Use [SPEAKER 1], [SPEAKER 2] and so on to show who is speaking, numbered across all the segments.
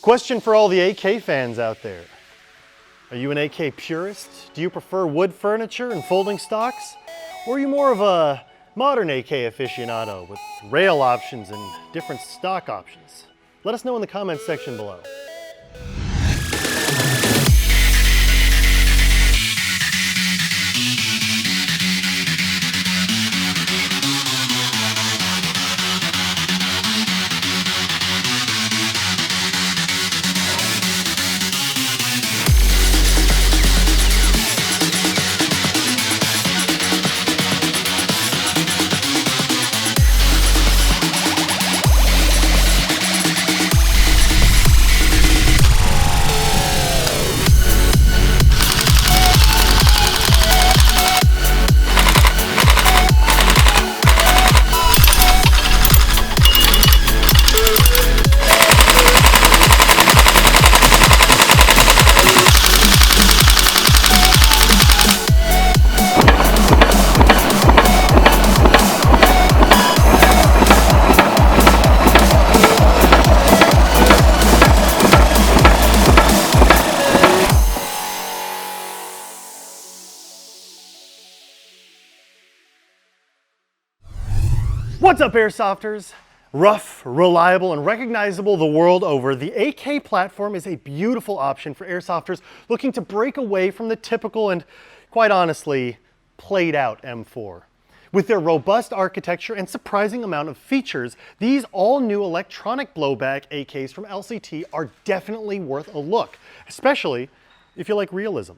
[SPEAKER 1] Question for all the AK fans out there. Are you an AK purist? Do you prefer wood furniture and folding stocks? Or are you more of a modern AK aficionado with rail options and different stock options? Let us know in the comments section below. What's up, Airsofters? Rough, reliable, and recognizable the world over, the AK platform is a beautiful option for Airsofters looking to break away from the typical and, quite honestly, played out M4. With their robust architecture and surprising amount of features, these all-new electronic blowback AKs from LCT are definitely worth a look, especially if you like realism.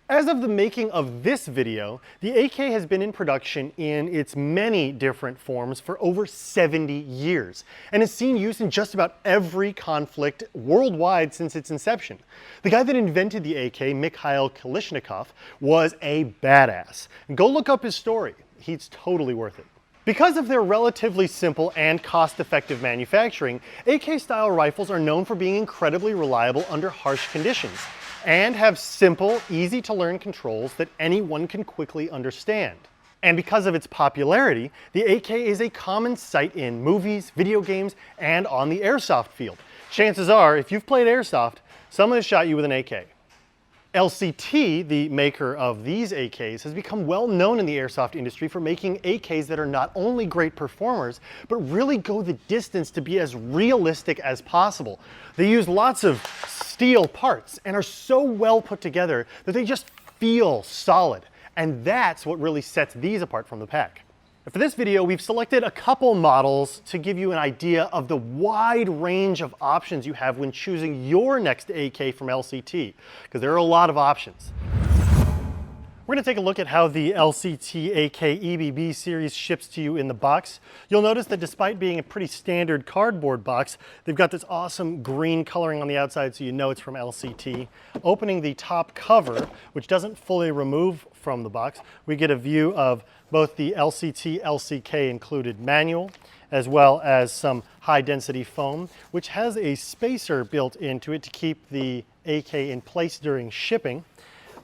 [SPEAKER 1] As of the making of this video, the AK has been in production in its many different forms for over 70 years and has seen use in just about every conflict worldwide since its inception. The guy that invented the AK, Mikhail Kalashnikov, was a badass. Go look up his story. He's totally worth it. Because of their relatively simple and cost-effective manufacturing, AK-style rifles are known for being incredibly reliable under harsh conditions, and have simple, easy-to-learn controls that anyone can quickly understand. And because of its popularity, the AK is a common sight in movies, video games, and on the airsoft field. Chances are, if you've played airsoft, someone has shot you with an AK. LCT, the maker of these AKs, has become well known in the airsoft industry for making AKs that are not only great performers, but really go the distance to be as realistic as possible. They use lots of steel parts and are so well put together that they just feel solid. And that's what really sets these apart from the pack. For this video, we've selected a couple models to give you an idea of the wide range of options you have when choosing your next AK from LCT, because there are a lot of options. We're going to take a look at how the LCT AK EBB series ships to you in the box. You'll notice that despite being a pretty standard cardboard box, they've got this awesome green coloring on the outside so you know it's from LCT. Opening the top cover, which doesn't fully remove from the box, we get a view of both the LCT LCK included manual, as well as some high density foam, which has a spacer built into it to keep the AK in place during shipping.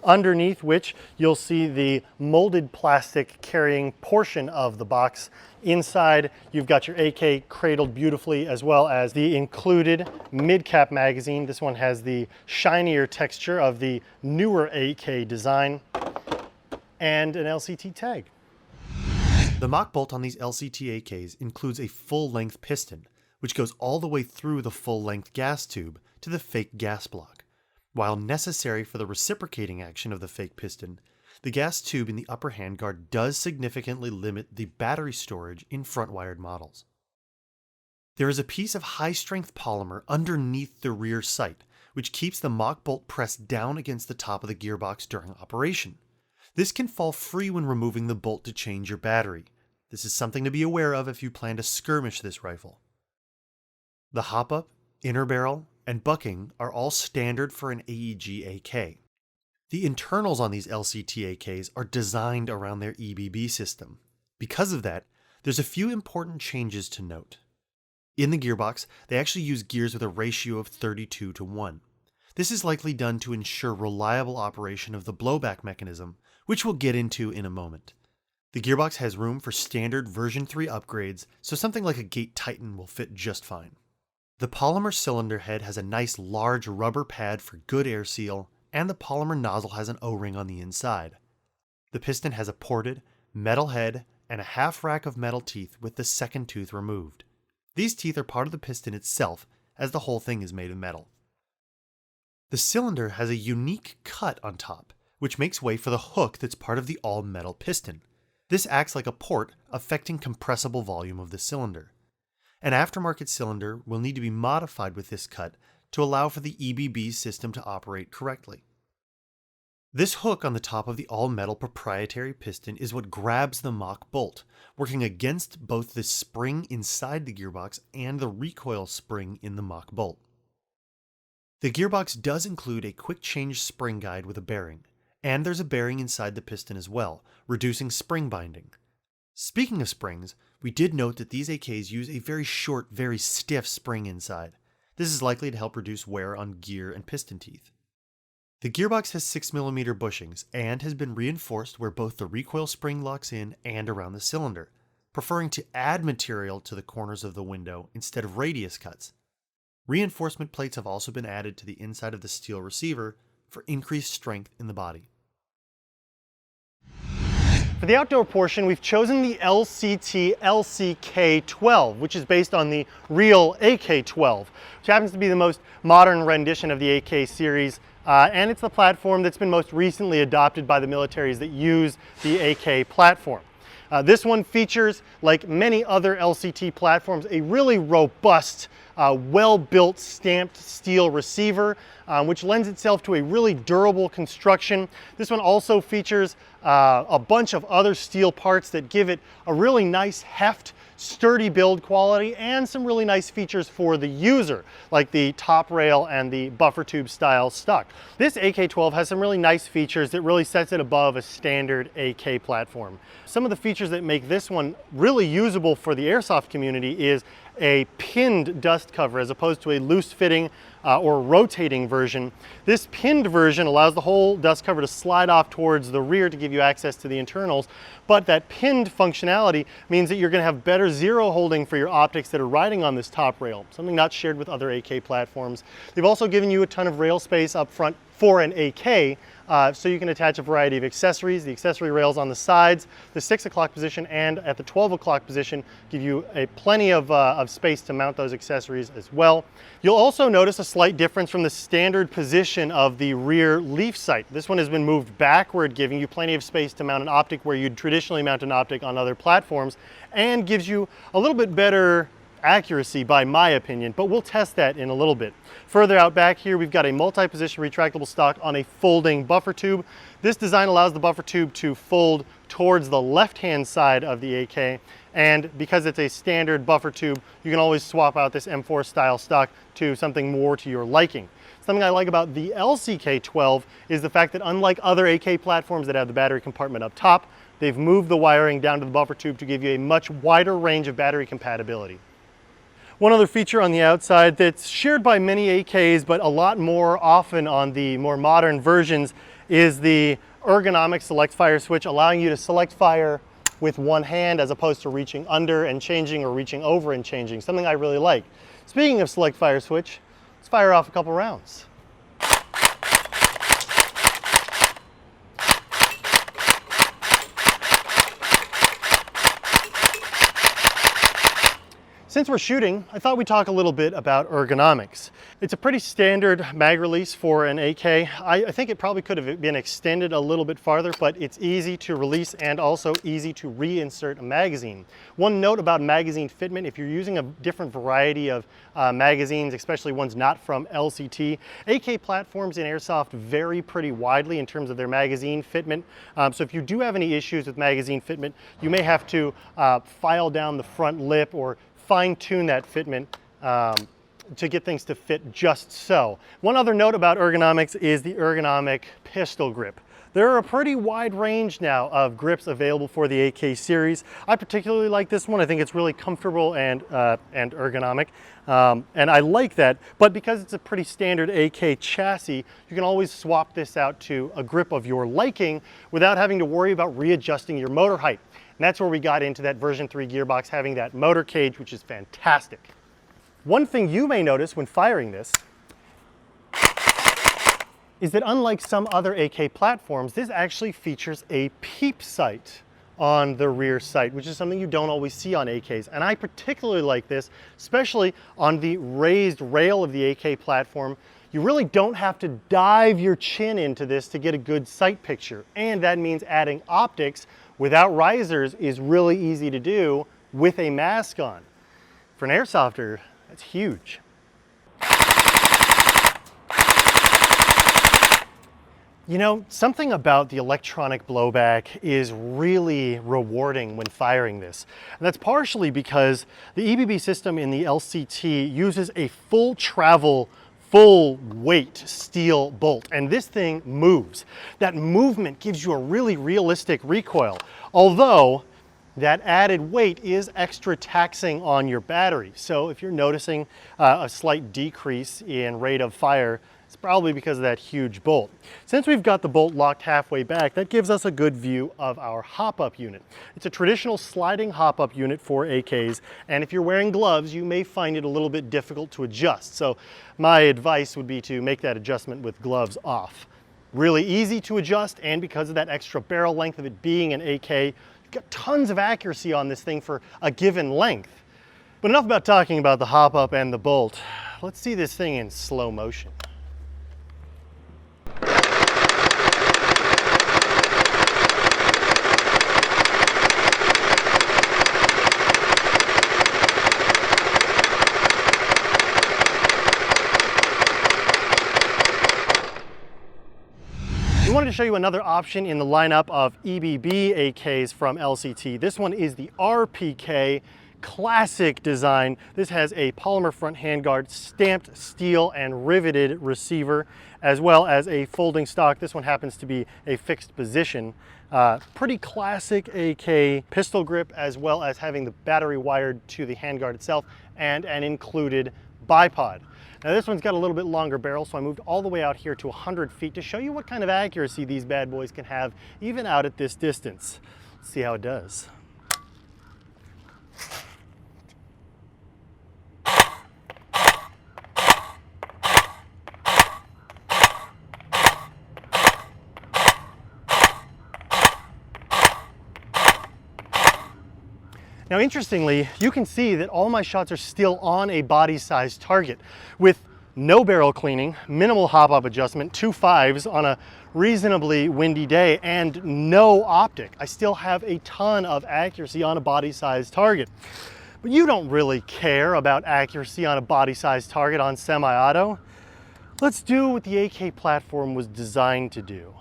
[SPEAKER 1] Underneath which you'll see the molded plastic carrying portion of the box. Inside you've got your AK cradled beautifully, as well as the included mid-cap magazine. This one has the shinier texture of the newer AK design, and an LCT tag.
[SPEAKER 2] The mock bolt on these LCT AKs includes a full-length piston, which goes all the way through the full-length gas tube to the fake gas block. While necessary for the reciprocating action of the fake piston, the gas tube in the upper handguard does significantly limit the battery storage in front-wired models. There is a piece of high-strength polymer underneath the rear sight, which keeps the mock bolt pressed down against the top of the gearbox during operation. This can fall free when removing the bolt to change your battery. This is something to be aware of if you plan to skirmish this rifle. The hop-up, inner barrel, and bucking are all standard for an AEG AK. The internals on these LCT AKs are designed around their EBB system. Because of that, there's a few important changes to note. In the gearbox, they actually use gears with a ratio of 32:1. This is likely done to ensure reliable operation of the blowback mechanism, which we'll get into in a moment. The gearbox has room for standard version 3 upgrades, so something like a Gate Titan will fit just fine. The polymer cylinder head has a nice large rubber pad for good air seal, and the polymer nozzle has an O-ring on the inside. The piston has a ported, metal head and a half rack of metal teeth with the second tooth removed. These teeth are part of the piston itself, as the whole thing is made of metal. The cylinder has a unique cut on top, which makes way for the hook that's part of the all-metal piston. This acts like a port, affecting compressible volume of the cylinder. An aftermarket cylinder will need to be modified with this cut to allow for the EBB system to operate correctly. This hook on the top of the all-metal proprietary piston is what grabs the mock bolt, working against both the spring inside the gearbox and the recoil spring in the mock bolt. The gearbox does include a quick change spring guide with a bearing, and there's a bearing inside the piston as well, reducing spring binding. Speaking of springs, we did note that these AKs use a very short, very stiff spring inside. This is likely to help reduce wear on gear and piston teeth. The gearbox has 6mm bushings and has been reinforced where both the recoil spring locks in and around the cylinder, preferring to add material to the corners of the window instead of radius cuts. Reinforcement plates have also been added to the inside of the steel receiver for increased strength in the body.
[SPEAKER 1] For the outdoor portion, we've chosen the LCT LCK12, which is based on the real AK-12, which happens to be the most modern rendition of the AK series, and it's the platform that's been most recently adopted by the militaries that use the AK platform. This one features, like many other LCT platforms, a really robust, well-built stamped steel receiver, which lends itself to a really durable construction. This one also features a bunch of other steel parts that give it a really nice heft, sturdy build quality, and some really nice features for the user, like the top rail and the buffer tube style stock. This AK-12 has some really nice features that really sets it above a standard AK platform. Some of the features that make this one really usable for the airsoft community is a pinned dust cover as opposed to a loose fitting or rotating version. This pinned version allows the whole dust cover to slide off towards the rear to give you access to the internals, but that pinned functionality means that you're going to have better zero holding for your optics that are riding on this top rail, something not shared with other AK platforms. They've also given you a ton of rail space up front for an AK, so you can attach a variety of accessories. The accessory rails on the sides, the 6 o'clock position, and at the 12 o'clock position give you plenty of space to mount those accessories as well. You'll also notice a slight difference from the standard position of the rear leaf sight. This one has been moved backward, giving you plenty of space to mount an optic where you'd traditionally mount an optic on other platforms, and gives you a little bit better accuracy by my opinion, but we'll test that in a little bit. Further out back here, we've got a multi-position retractable stock on a folding buffer tube. This design allows the buffer tube to fold towards the left-hand side of the AK, and because it's a standard buffer tube, you can always swap out this M4 style stock to something more to your liking. Something I like about the LCK-12 is the fact that unlike other AK platforms that have the battery compartment up top, they've moved the wiring down to the buffer tube to give you a much wider range of battery compatibility. One other feature on the outside that's shared by many AKs, but a lot more often on the more modern versions, is the ergonomic select fire switch, allowing you to select fire with one hand as opposed to reaching under and changing or reaching over and changing, something I really like. Speaking of select fire switch, let's fire off a couple rounds. Since we're shooting, I thought we'd talk a little bit about ergonomics. It's a pretty standard mag release for an AK. I think it probably could have been extended a little bit farther, but it's easy to release and also easy to reinsert a magazine. One note about magazine fitment: if you're using a different variety of magazines, especially ones not from LCT, AK platforms in airsoft vary pretty widely in terms of their magazine fitment. So if you do have any issues with magazine fitment, you may have to file down the front lip or fine-tune that fitment to get things to fit just so. One other note about ergonomics is the ergonomic pistol grip. There are a pretty wide range now of grips available for the AK series. I particularly like this one. I think it's really comfortable and ergonomic, and I like that. But because it's a pretty standard AK chassis, you can always swap this out to a grip of your liking without having to worry about readjusting your motor height. And that's where we got into that version 3 gearbox having that motor cage, which is fantastic. One thing you may notice when firing this is that unlike some other AK platforms, this actually features a peep sight on the rear sight, which is something you don't always see on AKs. And I particularly like this, especially on the raised rail of the AK platform. You really don't have to dive your chin into this to get a good sight picture. And that means adding optics without risers is really easy to do with a mask on. For an airsofter, that's huge. You know, something about the electronic blowback is really rewarding when firing this. And that's partially because the EBB system in the LCT uses a full travel, full weight steel bolt, and this thing moves. That movement gives you a really realistic recoil, although that added weight is extra taxing on your battery. So if you're noticing a slight decrease in rate of fire, it's probably because of that huge bolt. Since we've got the bolt locked halfway back, that gives us a good view of our hop-up unit. It's a traditional sliding hop-up unit for AKs, and if you're wearing gloves, you may find it a little bit difficult to adjust. So my advice would be to make that adjustment with gloves off. Really easy to adjust, and because of that extra barrel length of it being an AK, you've got tons of accuracy on this thing for a given length. But enough about talking about the hop-up and the bolt. Let's see this thing in slow motion. We wanted to show you another option in the lineup of EBB AKs from LCT. This one is the RPK classic design. This has a polymer front handguard, stamped steel and riveted receiver, as well as a folding stock. This one happens to be a fixed position. Pretty classic AK pistol grip, as well as having the battery wired to the handguard itself and an included bipod. Now this one's got a little bit longer barrel, so I moved all the way out here to 100 feet to show you what kind of accuracy these bad boys can have even out at this distance. Let's see how it does. Now interestingly, you can see that all my shots are still on a body-sized target with no barrel cleaning, minimal hop-up adjustment, 2 5s on a reasonably windy day, and no optic. I still have a ton of accuracy on a body-sized target. But you don't really care about accuracy on a body-sized target on semi-auto. Let's do what the AK platform was designed to do.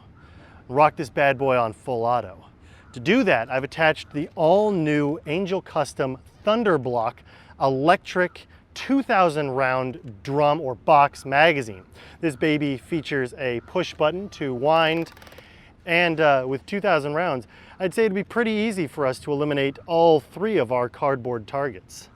[SPEAKER 1] Rock this bad boy on full auto. To do that, I've attached the all-new Angel Custom Thunderblock electric 2,000 round drum or box magazine. This baby features a push button to wind, and with 2,000 rounds, I'd say it'd be pretty easy for us to eliminate all 3 of our cardboard targets.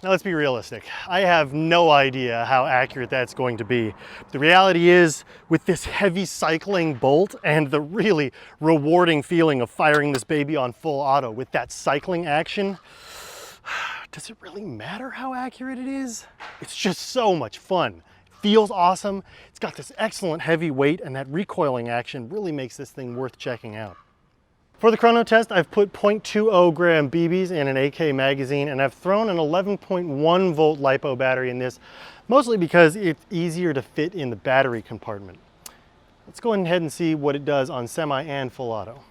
[SPEAKER 1] Now let's be realistic. I have no idea how accurate that's going to be. The reality is, with this heavy cycling bolt and the really rewarding feeling of firing this baby on full auto with that cycling action, does it really matter how accurate it is? It's just so much fun. It feels awesome. It's got this excellent heavy weight, and that recoiling action really makes this thing worth checking out. For the chrono test, I've put 0.20 gram BBs in an AK magazine, and I've thrown an 11.1 volt LiPo battery in this, mostly because it's easier to fit in the battery compartment. Let's go ahead and see what it does on semi and full auto.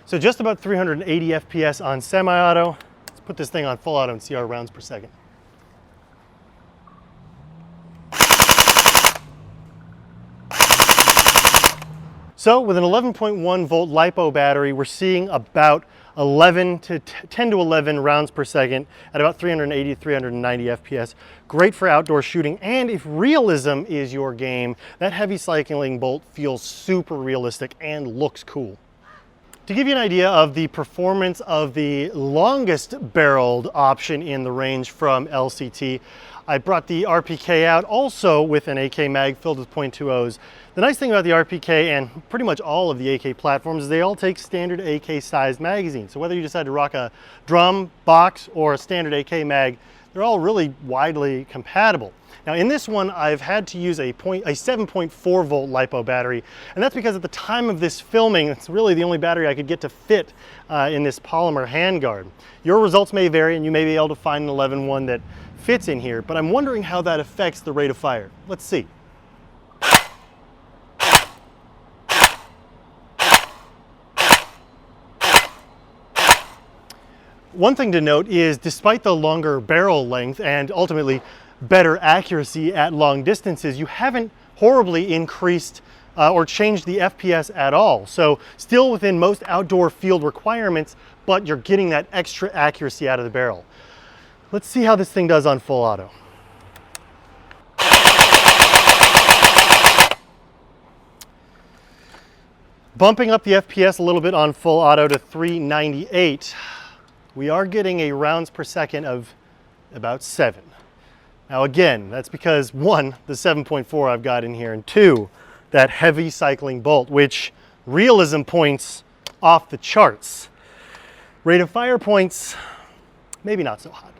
[SPEAKER 1] So just about 380 FPS on semi-auto. Let's put this thing on full auto and see our rounds per second. So with an 11.1 volt LiPo battery, we're seeing about 10 to 11 rounds per second at about 380, 390 FPS. Great for outdoor shooting, and if realism is your game, that heavy cycling bolt feels super realistic and looks cool. To give you an idea of the performance of the longest barreled option in the range from LCT, I brought the RPK out also with an AK mag filled with .20s. The nice thing about the RPK and pretty much all of the AK platforms is they all take standard AK sized magazines. So whether you decide to rock a drum, box, or a standard AK mag, they're all really widely compatible. Now in this one, I've had to use a 7.4 volt LiPo battery, and that's because at the time of this filming, it's really the only battery I could get to fit in this polymer handguard. Your results may vary, and you may be able to find an 11 one that fits in here, but I'm wondering how that affects the rate of fire. Let's see. One thing to note is, despite the longer barrel length and ultimately better accuracy at long distances, you haven't horribly increased or changed the FPS at all. So still within most outdoor field requirements, but you're getting that extra accuracy out of the barrel. Let's see how this thing does on full auto. Bumping up the FPS a little bit on full auto to 398. We are getting a rounds per second of about 7. Now again, that's because 1, the 7.4 I've got in here, and 2, that heavy cycling bolt, which realism points off the charts. Rate of fire points, maybe not so hot.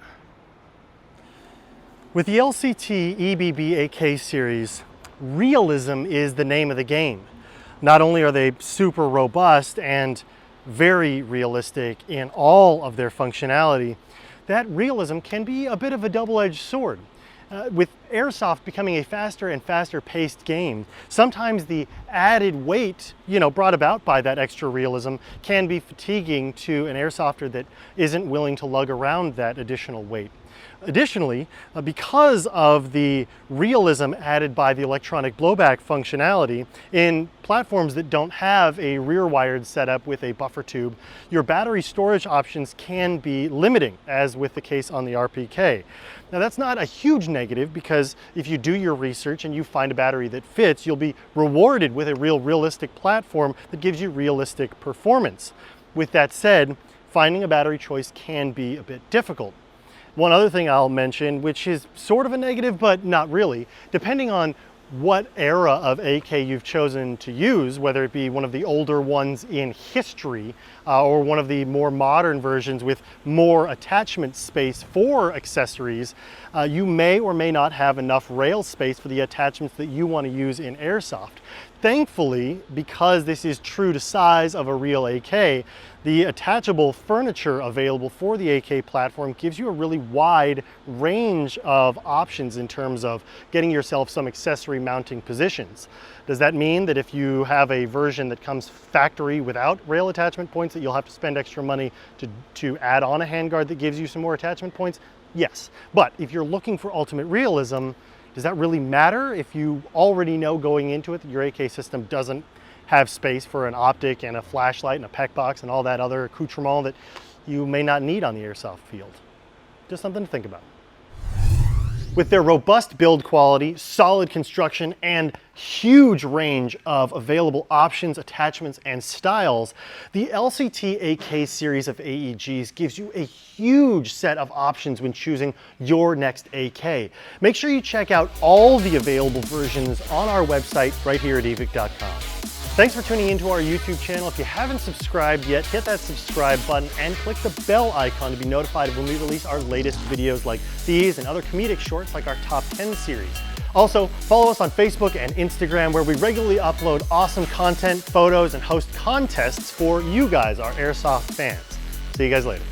[SPEAKER 1] With the LCT EBB AK series, realism is the name of the game. Not only are they super robust and very realistic in all of their functionality, that realism can be a bit of a double-edged sword. With Airsoft becoming a faster and faster paced game, sometimes the added weight, brought about by that extra realism can be fatiguing to an Airsofter that isn't willing to lug around that additional weight. Additionally, because of the realism added by the electronic blowback functionality, in platforms that don't have a rear-wired setup with a buffer tube, your battery storage options can be limiting, as with the case on the RPK. Now that's not a huge negative, because if you do your research and you find a battery that fits, you'll be rewarded with a realistic platform that gives you realistic performance. With that said, finding a battery choice can be a bit difficult. One other thing I'll mention, which is sort of a negative, but not really, depending on what era of AK you've chosen to use, whether it be one of the older ones in history or one of the more modern versions with more attachment space for accessories, you may or may not have enough rail space for the attachments that you want to use in Airsoft. Thankfully, because this is true to size of a real AK, the attachable furniture available for the AK platform gives you a really wide range of options in terms of getting yourself some accessory mounting positions. Does that mean that if you have a version that comes factory without rail attachment points that you'll have to spend extra money to add on a handguard that gives you some more attachment points? Yes, but if you're looking for ultimate realism, does that really matter if you already know going into it that your AK system doesn't have space for an optic and a flashlight and a PEC box and all that other accoutrement that you may not need on the Airsoft field? Just something to think about. With their robust build quality, solid construction, and huge range of available options, attachments, and styles, the LCT AK series of AEGs gives you a huge set of options when choosing your next AK. Make sure you check out all the available versions on our website right here at Evike.com. Thanks for tuning into our YouTube channel. If you haven't subscribed yet, hit that subscribe button and click the bell icon to be notified when we release our latest videos like these and other comedic shorts like our Top 10 series. Also, follow us on Facebook and Instagram, where we regularly upload awesome content, photos, and host contests for you guys, our Airsoft fans. See you guys later.